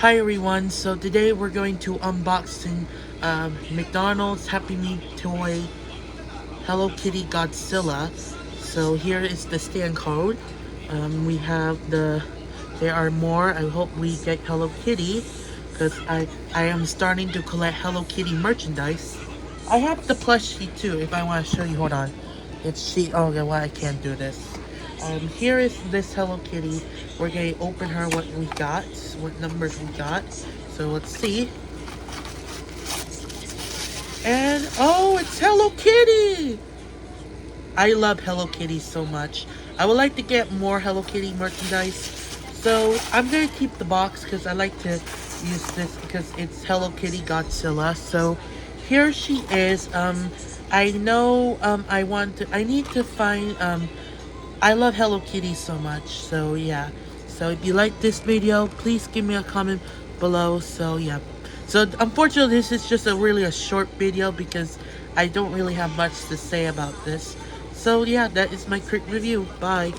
Hi everyone, so today we're going to unboxing McDonald's Happy Meal toy Hello Kitty Godzilla. So here is the stand code. We have there are more. I hope we get Hello Kitty because I am starting to collect Hello Kitty merchandise. I have the plushie too if I want to show you. Hold on. Oh yeah, why I can't do this. Here is this Hello Kitty. We're gonna open her what we got, what numbers we got. So let's see. And oh, it's Hello Kitty! I love Hello Kitty so much. I would like to get more Hello Kitty merchandise. So I'm gonna keep the box because I like to use this because it's Hello Kitty Godzilla. So here she is. I know I need to find I love Hello Kitty so much, so yeah. So if you like this video, please give me a comment below. So yeah. So unfortunately, this is just a short video because I don't really have much to say about this. So yeah, that is my quick review. Bye.